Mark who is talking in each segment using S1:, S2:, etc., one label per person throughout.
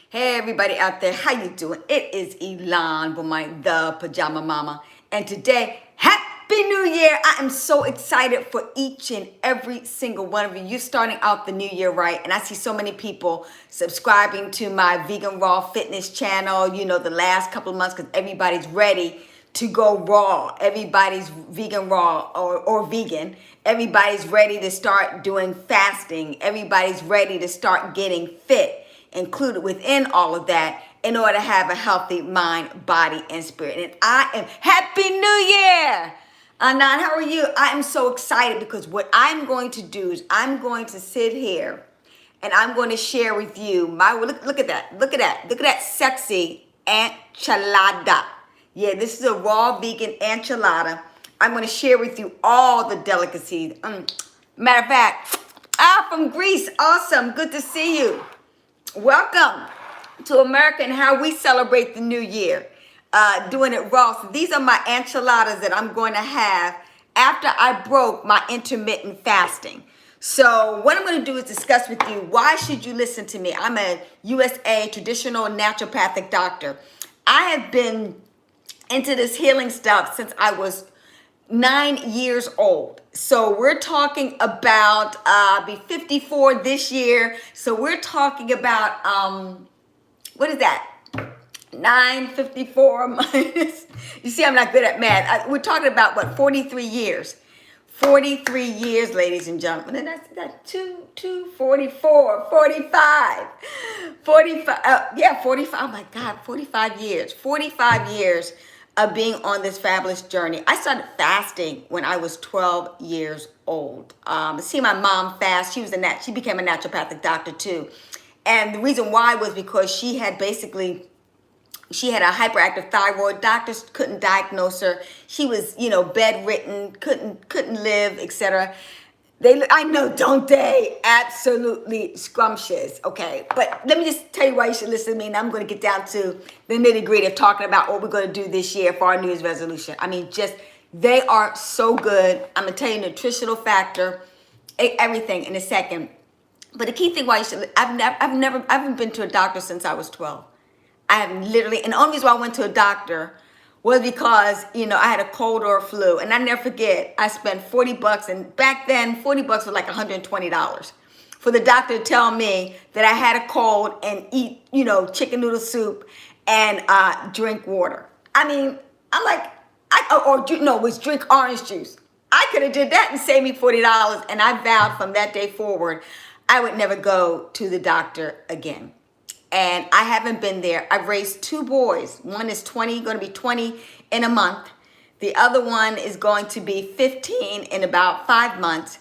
S1: Hey everybody out there, how you doing? It is Elon with my The Pajama Mama. And today, Happy New Year! I am so excited for each and every single one of you. You're starting out the new year right. And I see so many people subscribing to my Vegan Raw Fitness channel, the last couple of months because everybody's ready to go raw. Everybody's vegan raw or vegan. Everybody's ready to start doing fasting. Everybody's ready to start getting fit. Included within all of that in order to have a healthy mind, body, and spirit. And I am Happy New Year! Anan, how are you? I am so excited because what I'm going to do is I'm going to sit here and I'm going to share with you look at that sexy enchilada. Yeah, this is a raw vegan enchilada. I'm going to share with you all the delicacies. Matter of fact, from Greece, awesome, good to see you. Welcome to America and how we celebrate the new year, doing it raw. So these are my enchiladas that I'm going to have after I broke my intermittent fasting. So what I'm going to do is discuss with you, why should you listen to me? I'm a USA traditional naturopathic doctor. I have been into this healing stuff since I was 9 years old. So we're talking about, I'll be 54 this year. So we're talking about, what is that? 954 minus, you see, I'm not good at math. We're talking about what, 43 years. 43 years, ladies and gentlemen. And that's 44, 45. 45, yeah, 45, oh my God, 45 years. 45 years of being on this fabulous journey. I started fasting when I was 12 years old. See my mom fast. She became a naturopathic doctor too. And the reason why was because she had a hyperactive thyroid. Doctors couldn't diagnose her. She was, bedridden, couldn't live, etc. I know, don't they? Absolutely scrumptious. Okay, but let me just tell you why you should listen to me, and I'm going to get down to the nitty gritty of talking about what we're going to do this year for our New Year's resolution. I mean, they are so good. I'm going to tell you nutritional factor, everything in a second. But the key thing why you should, I haven't been to a doctor since I was 12. I have literally, and the only reason why I went to a doctor was because, I had a cold or a flu. And I never forget, I spent 40 bucks. And back then, 40 bucks was like $120 for the doctor to tell me that I had a cold and eat, chicken noodle soup and drink water. I mean, I'm like, it was drink orange juice. I could have did that and saved me $40. And I vowed from that day forward, I would never go to the doctor again. And I haven't been there. I've raised 2 boys. One is going to be 20 in a month. The other one is going to be 15 in about 5 months.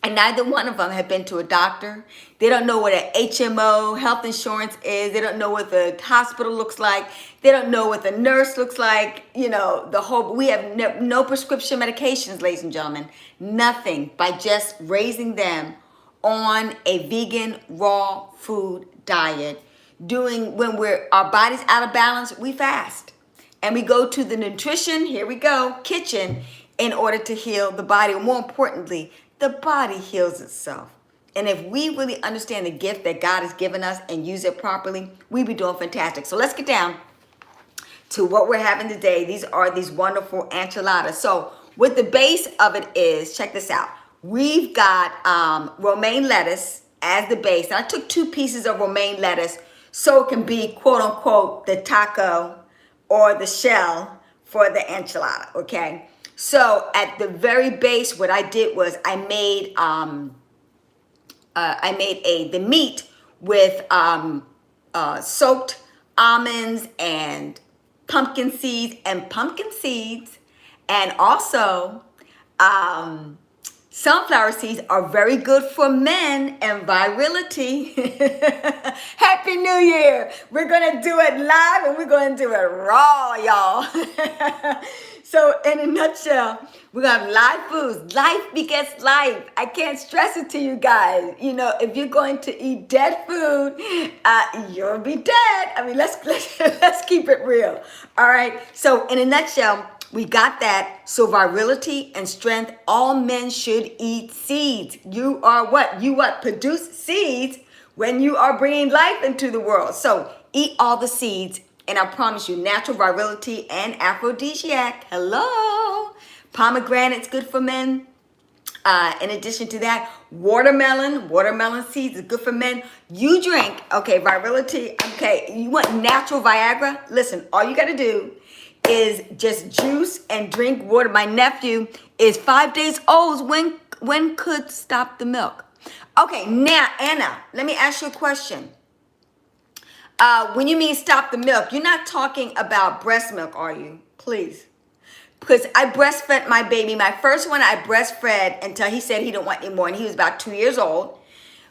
S1: And neither one of them have been to a doctor. They don't know what an HMO, health insurance, is. They don't know what the hospital looks like. They don't know what the nurse looks like. We have no prescription medications, ladies and gentlemen. Nothing, by just raising them on a vegan raw food diet. When our body's out of balance, we fast. And we go to the nutrition, here we go, kitchen, in order to heal the body. Or more importantly, the body heals itself. And if we really understand the gift that God has given us and use it properly, we be doing fantastic. So let's get down to what we're having today. These are these wonderful enchiladas. So what the base of it is, check this out. We've got romaine lettuce as the base. And I took 2 pieces of romaine lettuce so it can be, quote unquote, the taco or the shell for the enchilada, okay? So at the very base, what I did was I made the meat with soaked almonds and pumpkin seeds, and also sunflower seeds are very good for men and virility. Happy New Year. We're going to do it live and we're going to do it raw, y'all. So in a nutshell, we're going to have live foods. Life begets life. I can't stress it to you guys. If you're going to eat dead food, you'll be dead. I mean, let's keep it real. All right. So in a nutshell, we got that. So virility and strength, all men should eat seeds. You are what? Produce seeds, when you are bringing life into the world. So eat all the seeds, and I promise you, natural virility and aphrodisiac. Hello. Pomegranate's good for men. In addition to that, watermelon seeds is good for men. You drink, okay, virility, okay, you want natural Viagra? Listen, all you got to do is just juice and drink water. My nephew is 5 days old. When could stop the milk? Okay, now, Anna, let me ask you a question. When you mean stop the milk, you're not talking about breast milk, are you? Please. Because I breastfed my baby. My first one, I breastfed until he said he didn't want any more, and he was about 2 years old.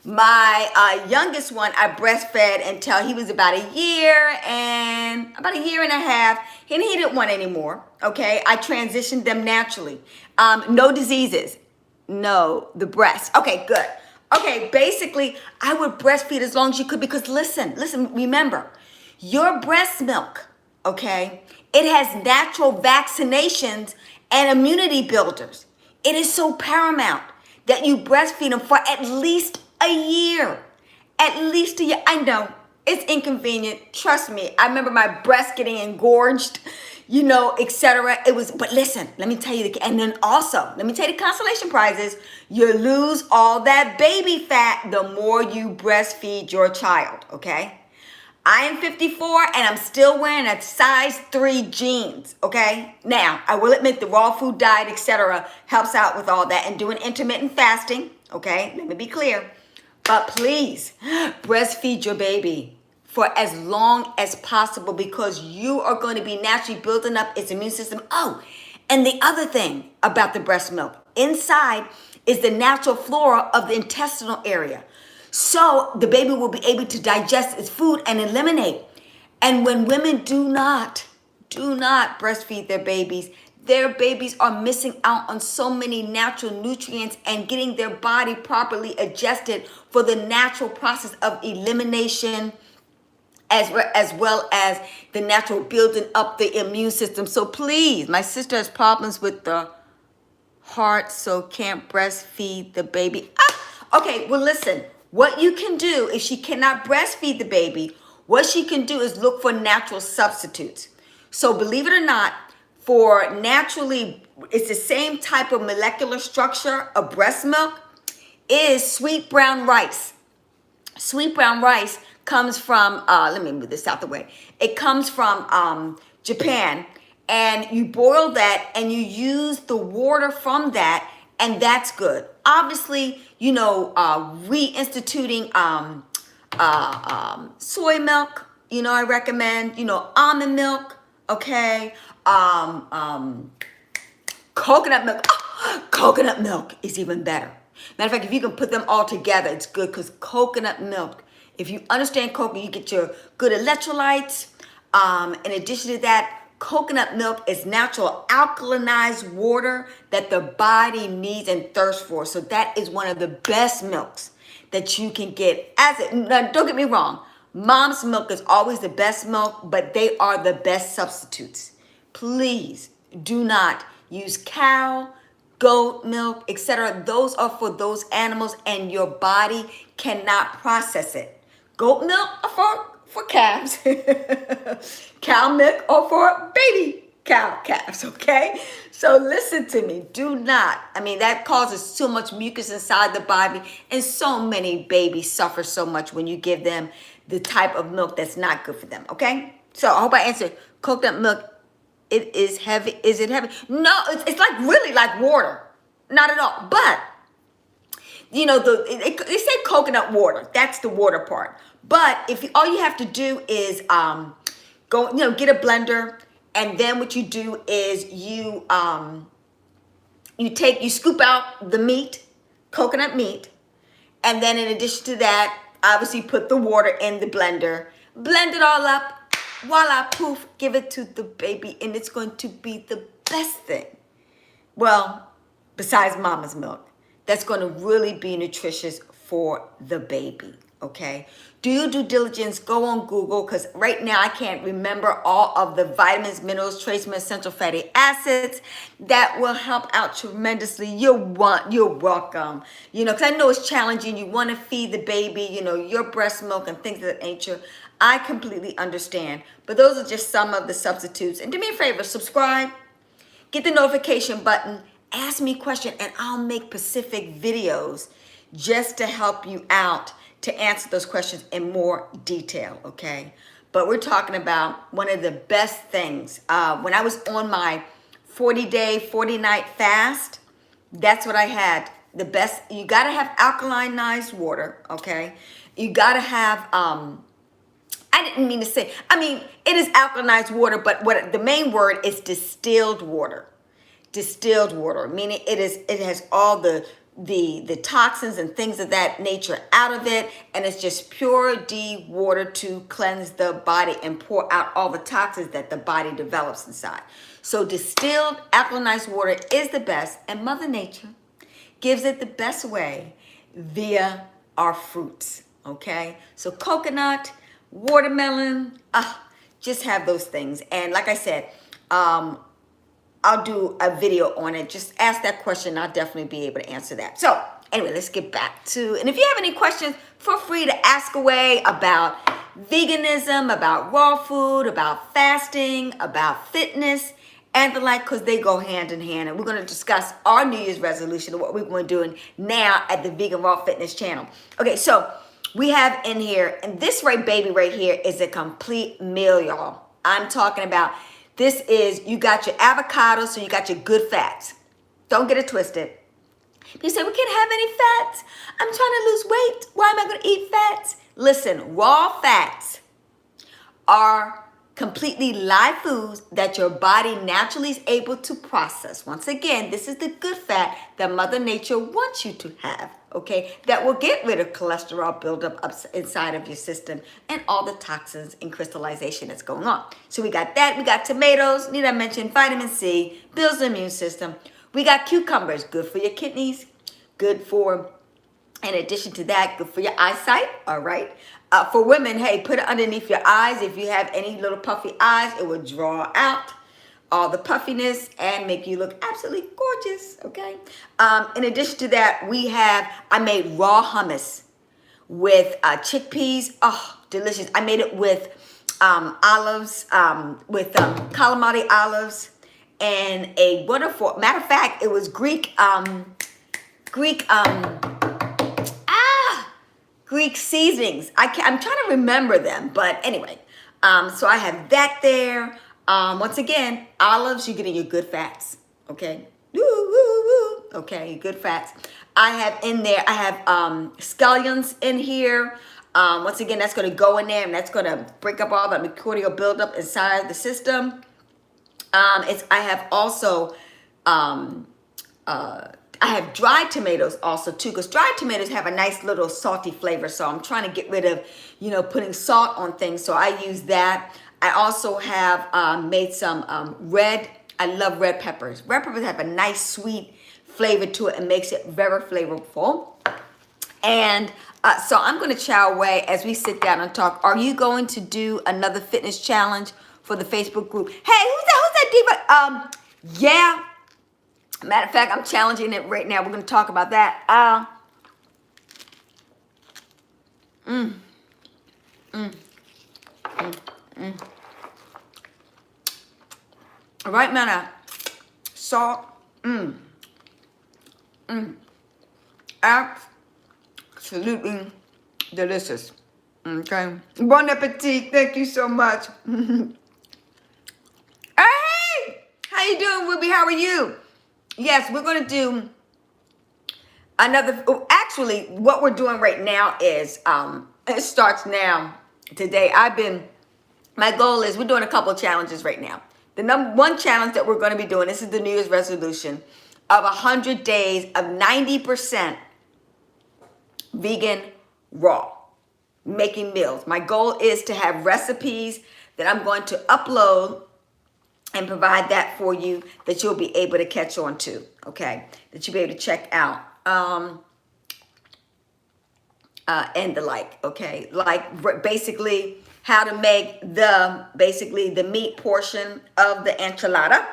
S1: My youngest one, I breastfed until he was about a year and a half, and he didn't want any more, okay? I transitioned them naturally. No diseases. No, the breast. Okay, good. Okay, basically, I would breastfeed as long as you could because listen, remember, your breast milk, okay, it has natural vaccinations and immunity builders. It is so paramount that you breastfeed them for at least a year. At least a year. I know, it's inconvenient. Trust me. I remember my breast getting engorged, etc. But listen, let me tell you, and then also, let me tell you the consolation prizes. You lose all that baby fat the more you breastfeed your child, okay? I am 54 and I'm still wearing a size 3 jeans, okay? Now, I will admit the raw food diet, etc. helps out with all that and doing intermittent fasting, okay? Let me be clear. But please, breastfeed your baby for as long as possible because you are going to be naturally building up its immune system. Oh, and the other thing about the breast milk, inside is the natural flora of the intestinal area. So the baby will be able to digest its food and eliminate. And when women do not breastfeed their babies are missing out on so many natural nutrients and getting their body properly adjusted for the natural process of elimination as well as the natural building up the immune system. So please, my sister has problems with the heart, so can't breastfeed the baby. Okay, well listen. What you can do if she cannot breastfeed the baby, what she can do is look for natural substitutes. So believe it or not, for naturally, it's the same type of molecular structure of breast milk is sweet brown rice. Sweet brown rice comes from, let me move this out the way. It comes from Japan, and you boil that and you use the water from that, and that's good. Obviously, reinstituting soy milk, I recommend, almond milk, okay? Coconut milk. Coconut milk is even better. Matter of fact, if you can put them all together, it's good because coconut milk, if you understand coconut, you get your good electrolytes. In addition to that, coconut milk is natural alkalinized water that the body needs and thirsts for. So that is one of the best milks that you can get. Now, don't get me wrong. Mom's milk is always the best milk, but they are the best substitutes. Please do not use cow, goat milk, etc. Those are for those animals and your body cannot process it. Goat milk are for calves. Cow milk or for baby calves, okay? So listen to me. Do not. That causes so much mucus inside the body, and so many babies suffer so much when you give them the type of milk that's not good for them, okay? So I hope I answered. Coconut milk, it is heavy. Is it heavy? No, it's like really like water. Not at all. But, they say coconut water. That's the water part. But all you have to do is get a blender, and then what you do is you scoop out the meat, coconut meat, and then in addition to that, obviously put the water in the blender, blend it all up, voila, poof, give it to the baby, and it's going to be the best thing. Well, besides mama's milk, that's going to really be nutritious for the baby. okay? Do your due diligence, go on Google, because right now I can't remember all of the vitamins, minerals, trace minerals, essential fatty acids that will help out tremendously. You're welcome. You know, because I know it's challenging. You want to feed the baby, you know, your breast milk and things of that nature. I completely understand. But those are just some of the substitutes. And do me a favor, subscribe, get the notification button, ask me a question, and I'll make specific videos just to help you out to answer those questions in more detail, okay? But we're talking about one of the best things. When I was on my 40-day, 40-night fast, that's what I had. The best, you gotta have alkalinized water, okay? You gotta have, I didn't mean to say, I mean, it is alkalinized water, but what the main word is distilled water. Distilled water, meaning it has all the toxins and things of that nature out of it, and it's just pure D water to cleanse the body and pour out all the toxins that the body develops inside. So distilled alkalinized water is the best, and Mother Nature gives it the best way via our fruits, okay? So coconut, watermelon, just have those things. And like I said, I'll do a video on it. Just ask that question. I'll definitely be able to answer that. So anyway, let's get back to, and if you have any questions, feel free to ask away about veganism, about raw food, about fasting, about fitness, and the like, because they go hand in hand. And we're going to discuss our New Year's resolution and what we're going to do now at the Vegan Raw Fitness channel. Okay, so we have in here, and this baby right here is a complete meal, y'all. I'm talking about, this is, you got your avocado, so you got your good fats. Don't get it twisted. You say, we can't have any fats. I'm trying to lose weight. Why am I going to eat fats? Listen, raw fats are completely live foods that your body naturally is able to process. Once again, this is the good fat that Mother Nature wants you to have, okay? That will get rid of cholesterol buildup up inside of your system and all the toxins and crystallization that's going on. So we got that. We got tomatoes. Need I mention vitamin C, builds the immune system. We got cucumbers, good for your kidneys, good for, in addition to that, good for your eyesight, all right? For women, hey, put it underneath your eyes. If you have any little puffy eyes, it will draw out all the puffiness and make you look absolutely gorgeous, okay? In addition to that, I made raw hummus with chickpeas. Oh, delicious. I made it with olives, with calamari olives and a wonderful, matter of fact, it was Greek seasonings. I'm trying to remember them, but anyway. So I have that there. Once again, olives, you're getting your good fats, okay? Woo, woo, woo. Okay, good fats. I have in there, I have scallions in here. Once again, that's going to go in there, and that's going to break up all the microbial buildup inside the system. I have also, I have dried tomatoes also too, because dried tomatoes have a nice little salty flavor. So I'm trying to get rid of, putting salt on things. So I use that. I also have made some I love red peppers. Red peppers have a nice sweet flavor to it and makes it very flavorful. And so I'm going to chow away as we sit down and talk. Are you going to do another fitness challenge for the Facebook group? Hey, who's that diva? Yeah. Matter of fact, I'm challenging it right now. We're going to talk about that. Right amount of salt. Absolutely delicious. Okay. Bon appetit. Thank you so much. Hey! How you doing, Ruby? How are you? Yes, we're going to do another. Actually, what we're doing right now is, it starts now, today. My goal is, we're doing a couple of challenges right now. The number one challenge that we're going to be doing, this is the New Year's resolution, of 100 days of 90% vegan raw, making meals. My goal is to have recipes that I'm going to upload and provide that for you, that you'll be able to catch on to, okay? That you'll be able to check out. and the like. Okay, like basically how to make the meat portion of the enchilada.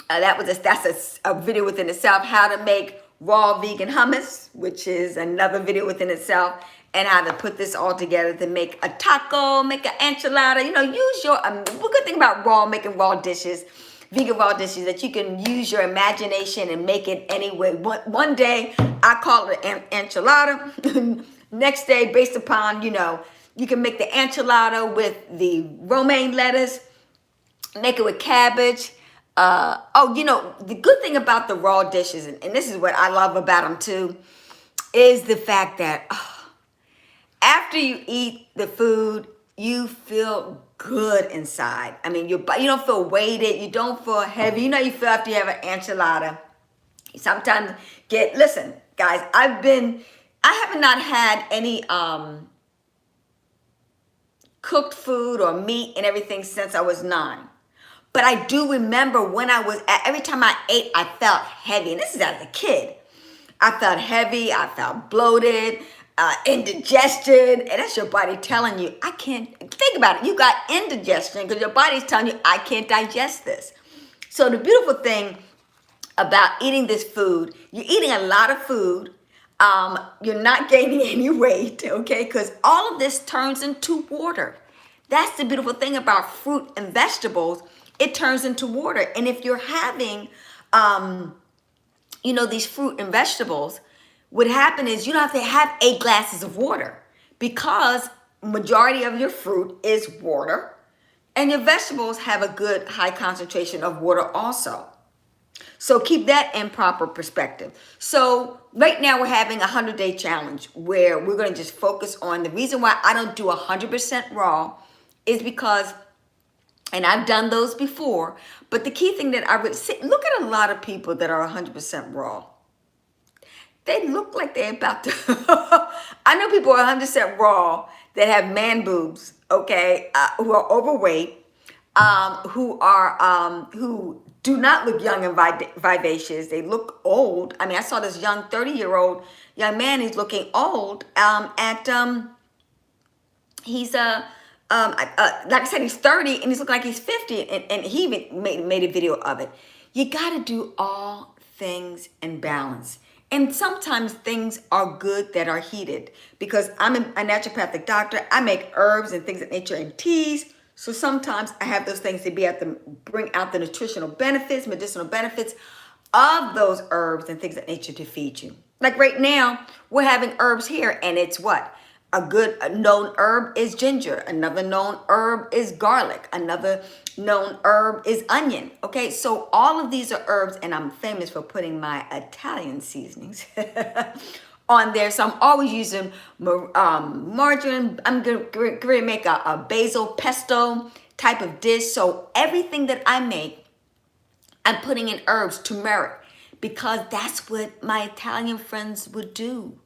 S1: That's a video within itself. How to make raw vegan hummus, which is another video within itself, and how to put this all together to make a taco, make an enchilada. Use your. The good thing about making raw dishes, vegan raw dishes, that you can use your imagination and make it any way. One day I call it an enchilada. Next day, based upon you can make the enchilada with the romaine lettuce, make it with cabbage. The good thing about the raw dishes, and this is what I love about them too, is the fact that after you eat the food, you feel good inside. I mean, you don't feel weighted, you don't feel heavy. You feel after you have an enchilada. You sometimes listen, guys, I have not had any cooked food or meat and everything since I was 9. But I do remember when every time I ate, I felt heavy. And this is as a kid. I felt heavy, I felt bloated, indigestion. And that's your body telling you, I can't, think about it. You got indigestion because your body's telling you, I can't digest this. So the beautiful thing about eating this food, you're eating a lot of food. You're not gaining any weight, okay? Because all of this turns into water. That's the beautiful thing about fruit and vegetables. It turns into water. And if you're having, these fruit and vegetables, what happens is you don't have to have 8 glasses of water because majority of your fruit is water and your vegetables have a good high concentration of water also. So keep that in proper perspective. So right now we're having a 100-day challenge where we're going to just focus on the reason why I don't do 100% raw is because, and I've done those before, but the key thing that I would say, look at a lot of people that are 100% raw. They look like they're about to, I know people are 100% raw that have man boobs, okay, who are overweight, who do not look young and vivacious. They look old. I mean, I saw this young 30-year-old young man. He's looking old. He's like I said, he's 30 and he's looking like he's 50. And he even made a video of it. You got to do all things in balance. And sometimes things are good that are heated because I'm a naturopathic doctor. I make herbs and things of nature and teas. So sometimes I have those things to bring out the nutritional benefits, medicinal benefits of those herbs and things of nature to feed you. Like right now, we're having herbs here, and it's what? A known herb is ginger. Another known herb is garlic. Another known herb is onion. Okay, so all of these are herbs, and I'm famous for putting my Italian seasonings on there. So I'm always using margarine. I'm going to make a basil pesto type of dish. So everything that I make, I'm putting in herbs, turmeric, because that's what my Italian friends would do.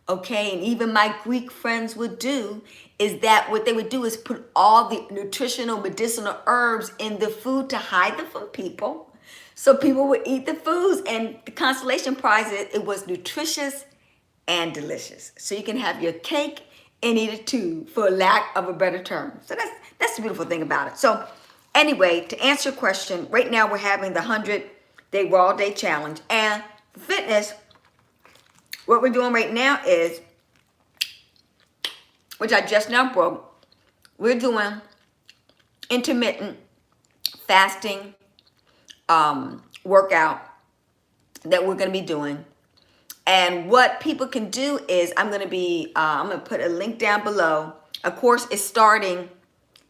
S1: Okay, and even my Greek friends would do, is that what they would do is put all the nutritional medicinal herbs in the food to hide them from people. So people would eat the foods, and the consolation prize, it was nutritious and delicious. So you can have your cake and eat it too, for lack of a better term. So that's the beautiful thing about it. So anyway, to answer your question, right now we're having the 100-day raw day challenge. And fitness, what we're doing right now is, which I just now broke, we're doing intermittent fasting workout that we're going to be doing. And what people can do is, I'm going to put a link down below. A course is starting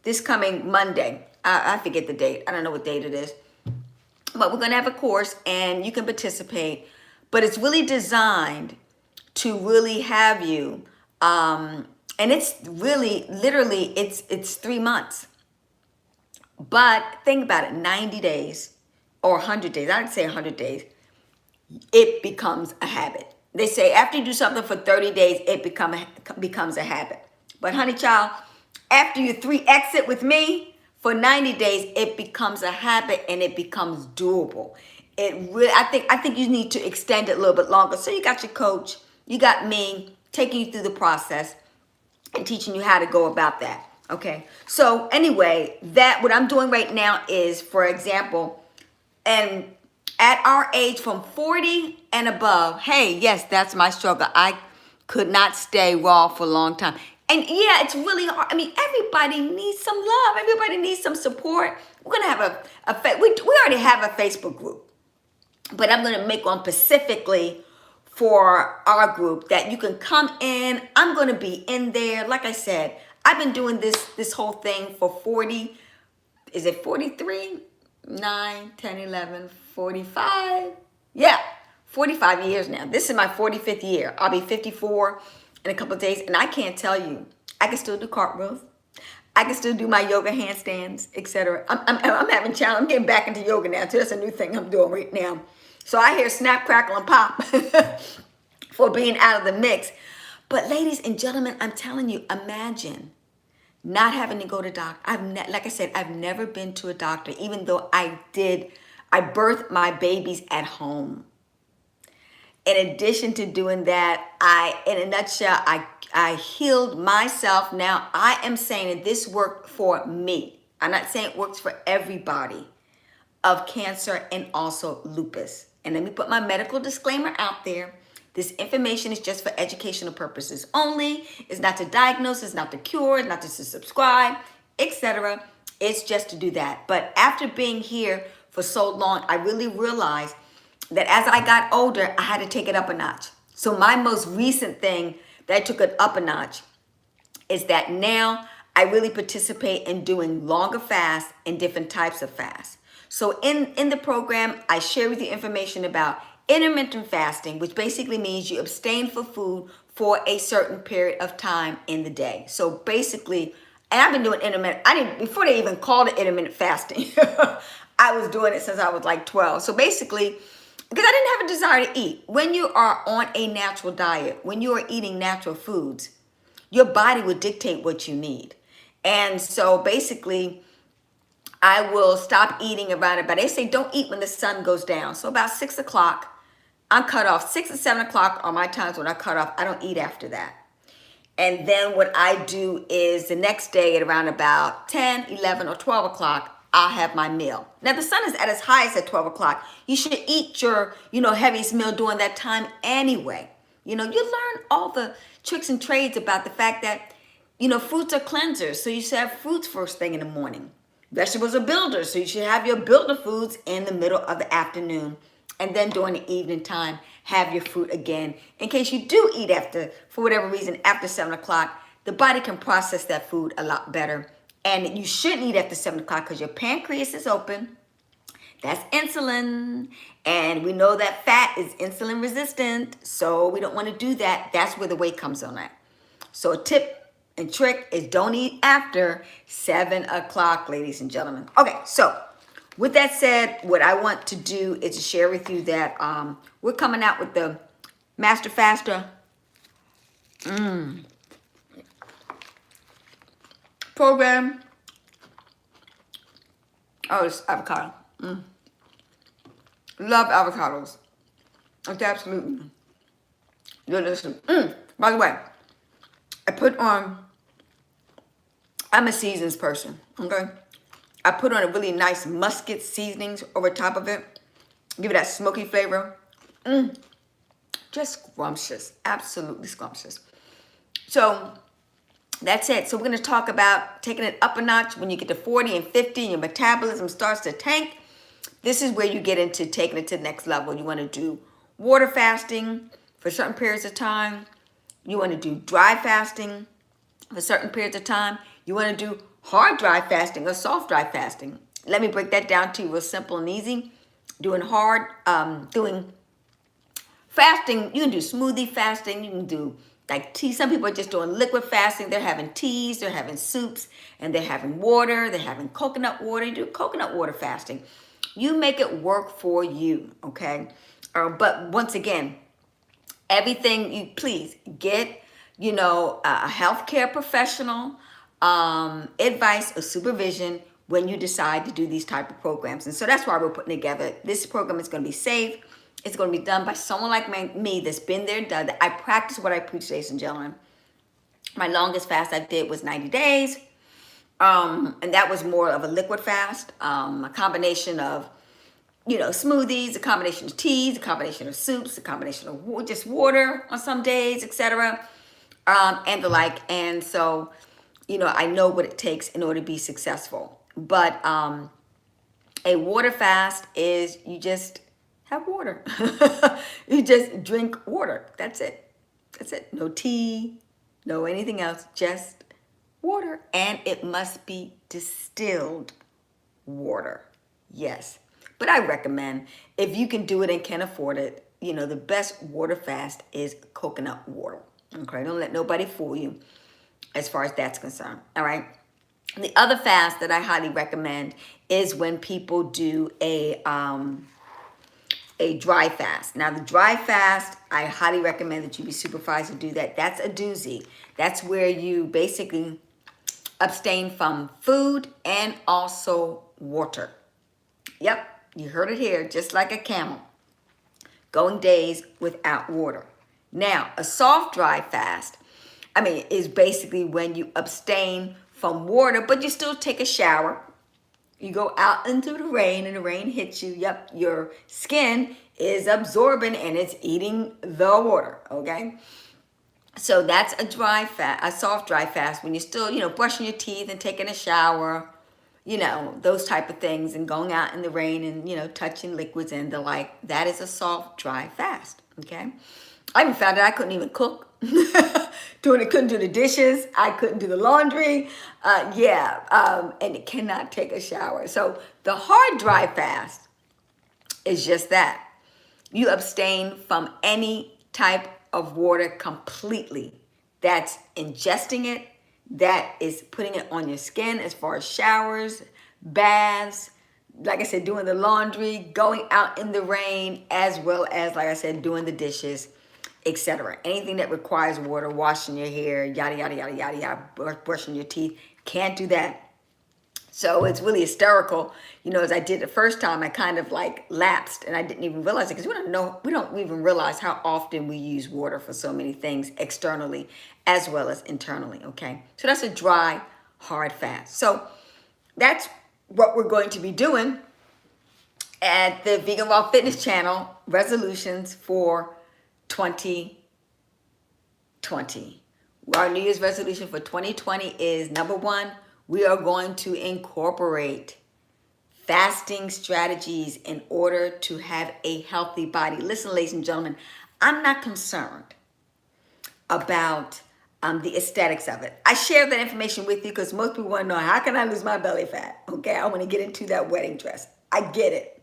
S1: this coming Monday. I forget the date. I don't know what date it is. But we're going to have a course and you can participate. But it's really designed to really have you, and it's really, literally, it's 3 months. But think about it, 90 days or 100 days, I'd say 100 days, it becomes a habit. They say after you do something for 30 days, it becomes a habit. But honey child, after you 3X it with me, for 90 days, it becomes a habit and it becomes doable. I think you need to extend it a little bit longer. So you got your coach, you got me taking you through the process and teaching you how to go about that. Okay. So anyway, that what I'm doing right now is, for example, and at our age from 40 and above, hey, yes, that's my struggle. I could not stay raw for a long time. And yeah, it's really hard. I mean, everybody needs some love. Everybody needs some support. We're going to have we already have a Facebook group, but I'm going to make one specifically for our group that you can come in. I'm going to be in there. Like I said, I've been doing this whole thing for 40, is it 43? 9, 10, 11, 45. Yeah, 45 years now. This is my 45th year. I'll be 54 in a couple of days. And I can't tell you, I can still do cartwheels. I can still do my yoga handstands, etc. I'm having challenge. I'm getting back into yoga now too. That's a new thing I'm doing right now. So I hear snap, crackle, and pop for being out of the mix. But ladies and gentlemen, I'm telling you, imagine not having to go to doctor. Like I said, I've never been to a doctor, even though I birthed my babies at home. In addition to doing that, in a nutshell, I healed myself. Now I am saying that this worked for me. I'm not saying it works for everybody, of cancer and also lupus. And let me put my medical disclaimer out there. This information is just for educational purposes only. It's not to diagnose, it's not to cure, it's not just to subscribe, etc. It's just to do that. But after being here for so long, I really realized that as I got older, I had to take it up a notch. So my most recent thing that took it up a notch is that now I really participate in doing longer fasts and different types of fasts. So in the program, I share with you information about intermittent fasting, which basically means you abstain from food for a certain period of time in the day. So basically, and I've been doing before they even called it intermittent fasting, I was doing it since I was like 12. So basically, because I didn't have a desire to eat. When you are on a natural diet, when you are eating natural foods, your body will dictate what you need. And so basically, I will stop eating around about, they say don't eat when the sun goes down. So about 6 o'clock, I'm cut off. 6 and 7 o'clock are my times when I cut off. I don't eat after that. And then what I do is the next day at around about 10, 11, or 12 o'clock, I'll have my meal. Now the sun is at its highest at 12 o'clock. You should eat your, heaviest meal during that time anyway. You learn all the tricks and trades about the fact that, fruits are cleansers. So you should have fruits first thing in the morning. Vegetables are builders. So you should have your builder foods in the middle of the afternoon. And then during the evening time, have your fruit again. In case you do eat for whatever reason, after 7 o'clock, the body can process that food a lot better. And you shouldn't eat after 7 o'clock because your pancreas is open. That's insulin. And we know that fat is insulin resistant. So we don't want to do that. That's where the weight comes on that. So a tip and trick is don't eat after 7 o'clock, ladies and gentlemen. Okay, so with that said, what I want to do is to share with you that we're coming out with the Master Faster program. Oh, it's avocado. Love avocados. It's absolutely delicious. By the way, I'm a seasons person, okay? I put on a really nice musket seasonings over top of it. Give it that smoky flavor. Just scrumptious. Absolutely scrumptious. So that's it. So we're going to talk about taking it up a notch when you get to 40 and 50 and your metabolism starts to tank. This is where you get into taking it to the next level. You want to do water fasting for certain periods of time. You want to do dry fasting for certain periods of time. You want to do hard dry fasting or soft dry fasting. Let me break that down to you real simple and easy. Doing fasting, you can do smoothie fasting, you can do like tea. Some people are just doing liquid fasting. They're having teas, they're having soups, and they're having water, they're having coconut water. You do coconut water fasting. You make it work for you, okay? But once again, everything you please get, a healthcare professional, advice or supervision when you decide to do these type of programs. And so that's why we're putting together. This program is going to be safe. It's going to be done by someone like me that's been there, done that. I practice what I preach, ladies and gentlemen. My longest fast I did was 90 days. And that was more of a liquid fast, a combination of, smoothies, a combination of teas, a combination of soups, a combination of just water on some days, etc. And the like. And so, I know what it takes in order to be successful. But a water fast is you just have water. You just drink water. That's it. That's it. No tea, no anything else, just water. And it must be distilled water. Yes. But I recommend, if you can do it and can afford it, the best water fast is coconut water. Okay, don't let nobody fool you as far as that's concerned. All right. The other fast that I highly recommend is when people do a dry fast. Now, the dry fast, I highly recommend that you be supervised to do that. That's a doozy. That's where you basically abstain from food and also water. Yep, you heard it here, just like a camel. Going days without water. Now, a soft dry fast, is basically when you abstain from water, but you still take a shower. You go out into the rain and the rain hits you. Yep, your skin is absorbing and it's eating the water, okay? So that's a soft dry fast when you're still, brushing your teeth and taking a shower, those type of things, and going out in the rain and, touching liquids and the like. That is a soft dry fast, okay? I even found out I couldn't even cook. Couldn't do the dishes. I couldn't do the laundry. And it cannot take a shower. So the hard dry fast is just that. You abstain from any type of water completely. That's ingesting it. That is putting it on your skin as far as showers, baths, like I said, doing the laundry, going out in the rain, as well as, like I said, doing the dishes, etc. Anything that requires water, washing your hair, yada, yada, yada, yada, yada, brushing your teeth, can't do that. So it's really hysterical. As I did the first time, I kind of like lapsed and I didn't even realize it, because we don't even realize how often we use water for so many things externally as well as internally, okay? So that's a dry, hard fast. So that's what we're going to be doing at the Vegan Raw Fitness channel, resolutions for 2020. Our New Year's resolution for 2020 is, number one, we are going to incorporate fasting strategies in order to have a healthy body. Listen, ladies and gentlemen, I'm not concerned about the aesthetics of it. I share that information with you because most people want to know, how can I lose my belly fat? Okay, I want to get into that wedding dress. I get it.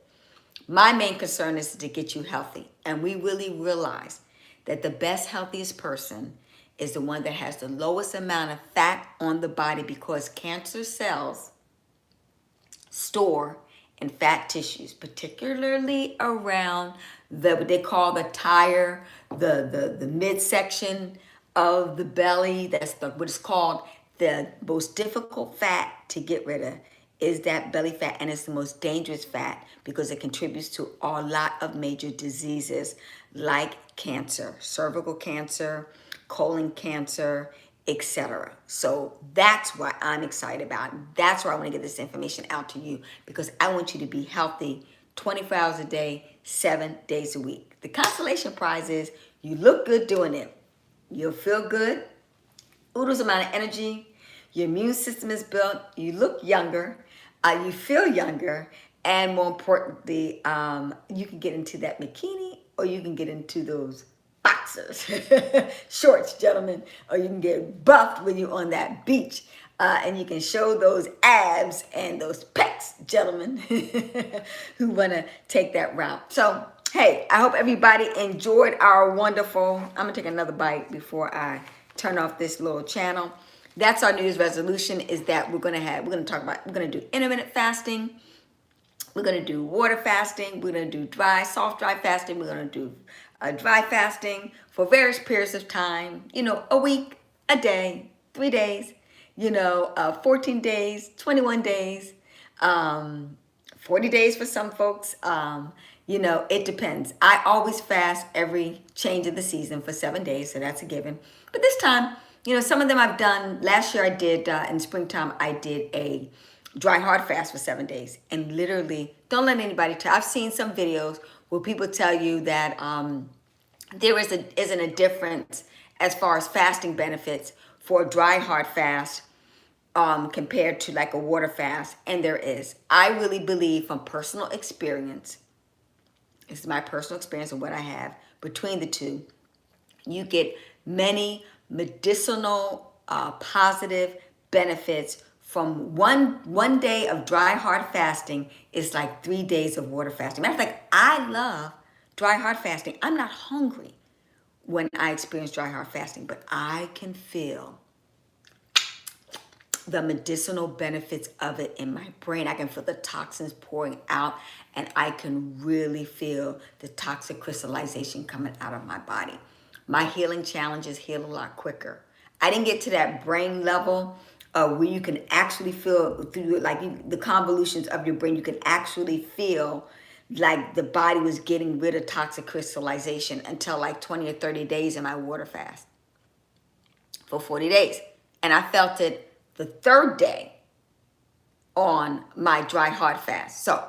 S1: My main concern is to get you healthy. And we really realize that the best, healthiest person is the one that has the lowest amount of fat on the body, because cancer cells store in fat tissues, particularly around what they call the tire, the midsection of the belly. That's what is called the most difficult fat to get rid of, is that belly fat, and it's the most dangerous fat because it contributes to a lot of major diseases like cancer, cervical cancer, colon cancer, etc. So that's what I'm excited about. That's why I want to get this information out to you, because I want you to be healthy 24 hours a day, 7 days a week. The consolation prize is you look good doing it. You'll feel good, oodles amount of energy, your immune system is built, you look younger, you feel younger, and more importantly, you can get into that bikini, or you can get into those boxers, shorts, gentlemen, or you can get buffed when you're on that beach, and you can show those abs and those pecs, gentlemen, who want to take that route. So, hey, I hope everybody enjoyed our wonderful, I'm going to take another bite before I turn off this little channel. That's our New Year's resolution, is that we're going to do intermittent fasting. We're going to do water fasting. We're going to do soft dry fasting. We're going to do dry fasting for various periods of time, a week, a day, 3 days, 14 days, 21 days, 40 days for some folks, You know, it depends. I always fast every change of the season for 7 days, so that's a given. But this time, you know, some of them I've done. Last year I did, in springtime, I did a dry hard fast for 7 days. And literally, don't let anybody tell. I've seen some videos where people tell you that there isn't a difference as far as fasting benefits for a dry hard fast compared to like a water fast. And there is. I really believe from personal experience, this is my personal experience of what I have, between the two, you get many medicinal positive benefits from one day of dry hard fasting is like 3 days of water fasting. Matter of fact, I love dry hard fasting. I'm not hungry when I experience dry hard fasting, but I can feel the medicinal benefits of it in my brain. I can feel the toxins pouring out, and I can really feel the toxic crystallization coming out of my body. My healing challenges heal a lot quicker. I didn't get to that brain level where you can actually feel through the convolutions of your brain. You can actually feel like the body was getting rid of toxic crystallization until like 20 or 30 days in my water fast for 40 days. And I felt it the third day on my dry hard fast. So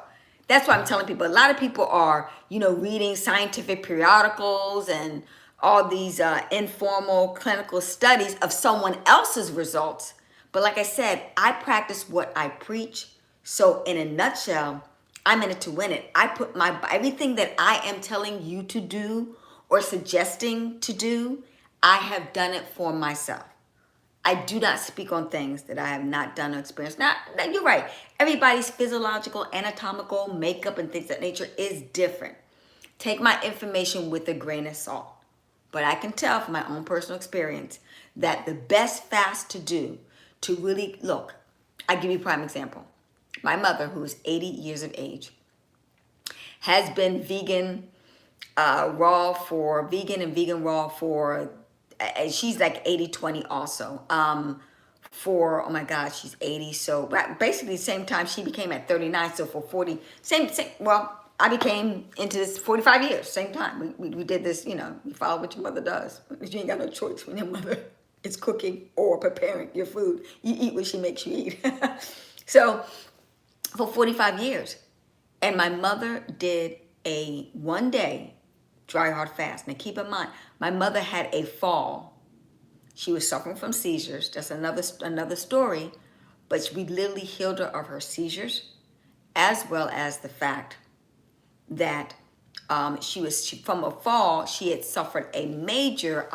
S1: that's why I'm telling people. A lot of people are, you know, reading scientific periodicals and all these informal clinical studies of someone else's results. But like I said, I practice what I preach. So in a nutshell, I'm in it to win it. I put everything that I am telling you to do or suggesting to do, I have done it for myself. I do not speak on things that I have not done or experienced. Now, you're right. Everybody's physiological, anatomical, makeup, and things of that nature is different. Take my information with a grain of salt. But I can tell from my own personal experience that the best fast to do to really, look, I'll give you a prime example. My mother, who is 80 years of age, has been vegan and vegan raw for, she's like 80-20 also. For, oh my God, she's 80. So basically the same time she became at 39. So for 40, well, I became into this 45 years, same time. We did this, you know, you follow what your mother does. You ain't got no choice when your mother is cooking or preparing your food. You eat what she makes you eat. So for 45 years. And my mother did a 1 day dry hard fast. Now keep in mind, my mother had a fall. She was suffering from seizures. That's another story. But we literally healed her of her seizures, as well as the fact that from a fall, she had suffered a major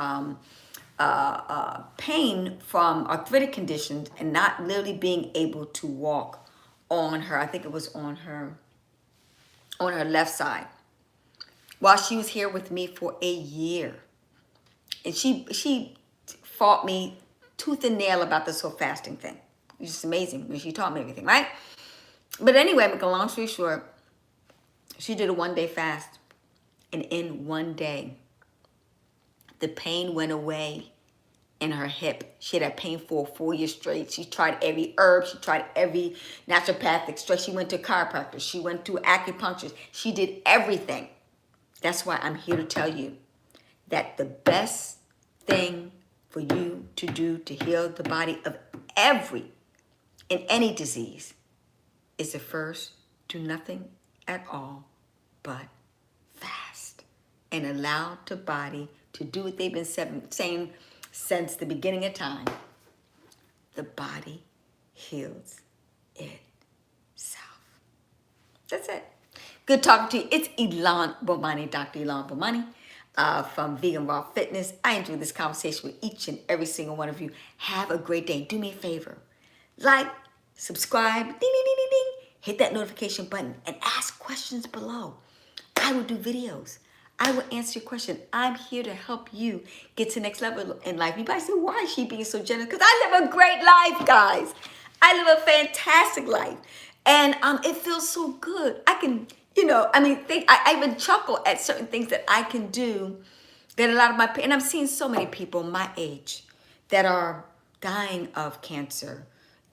S1: pain from arthritic conditions and not literally being able to walk on her, I think it was on her left side, while she was here with me for a year. And she fought me tooth and nail about this whole fasting thing. It's just amazing when she taught me everything, right? But anyway, make a long story short, she did a 1 day fast. And in 1 day, the pain went away in her hip. She had that pain for 4 years straight. She tried every herb. She tried every naturopathic stress. She went to chiropractors. She went to acupuncturists. She did everything. That's why I'm here to tell you that the best thing for you to do to heal the body of any disease is to first do nothing at all but fast and allow the body to do what they've been saying since the beginning of time. The body heals itself. That's it. Good talking to you. It's Ilan Bomani, Dr. Ilan Bomani from Vegan Raw Fitness. I enjoy this conversation with each and every single one of you. Have a great day. Do me a favor. Like, subscribe, ding, ding, ding, ding, ding. Hit that notification button and ask questions below. I will do videos. I will answer your question. I'm here to help you get to the next level in life. You guys say, why is she being so generous? Because I live a great life, guys. I live a fantastic life. And it feels so good. I can, I even chuckle at certain things that I can do that a lot of and I'm seeing so many people my age that are dying of cancer,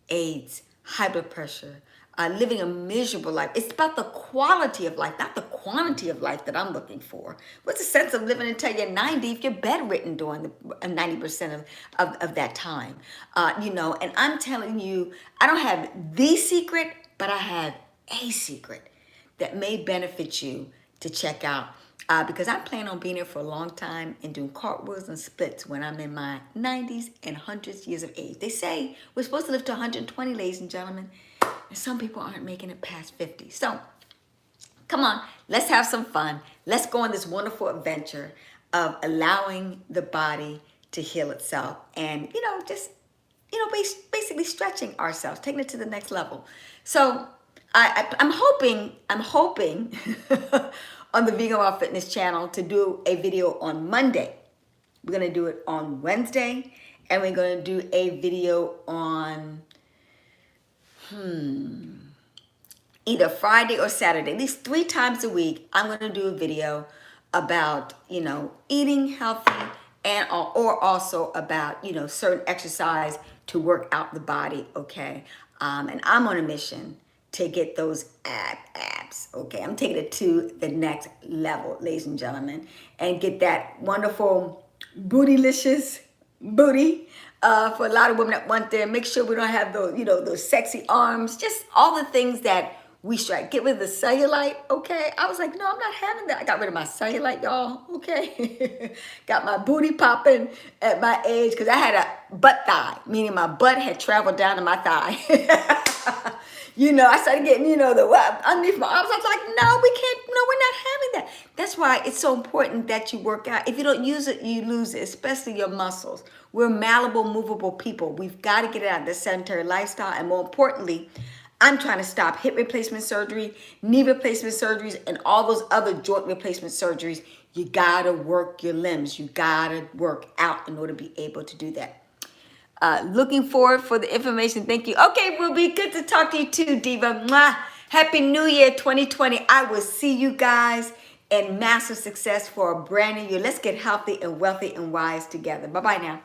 S1: AIDS, high blood pressure, living a miserable life. It's about the quality of life, not the quantity of life that I'm looking for. What's the sense of living until you're 90 if you're bedridden during the 90% of that time? And I'm telling you, I don't have the secret, but I have a secret that may benefit you to check out. Because I plan on being here for a long time and doing cartwheels and splits when I'm in my 90s and 100s years of age. They say we're supposed to live to 120, ladies and gentlemen, and some people aren't making it past 50. So come on, let's have some fun. Let's go on this wonderful adventure of allowing the body to heal itself and, basically stretching ourselves, taking it to the next level. So I'm hoping on the Vegan Raw Fitness channel to do a video on Monday. We're going to do it on Wednesday, and we're going to do a video on either Friday or Saturday. At least 3 times a week, I'm going to do a video about, eating healthy and or also about, certain exercise to work out the body, okay? And I'm on a mission to get those abs, okay? I'm taking it to the next level, ladies and gentlemen, and get that wonderful bootylicious booty for a lot of women that want there. Make sure we don't have those, those sexy arms, just all the things that we strike. Get rid of the cellulite, okay? I was like, no, I'm not having that. I got rid of my cellulite, y'all, okay? Got my booty popping at my age because I had a butt thigh, meaning my butt had traveled down to my thigh. I started getting, the underneath my arms. I was like, no, we can't, no, we're not having that. That's why it's so important that you work out. If you don't use it, you lose it, especially your muscles. We're malleable, movable people. We've got to get it out of the sedentary lifestyle. And more importantly, I'm trying to stop hip replacement surgery, knee replacement surgeries, and all those other joint replacement surgeries. You got to work your limbs. You got to work out in order to be able to do that. Looking forward for the information. Thank you. Okay, Ruby, good to talk to you too, Diva. Mwah. Happy New Year 2020. I will see you guys in massive success for a brand new year. Let's get healthy and wealthy and wise together. Bye-bye now.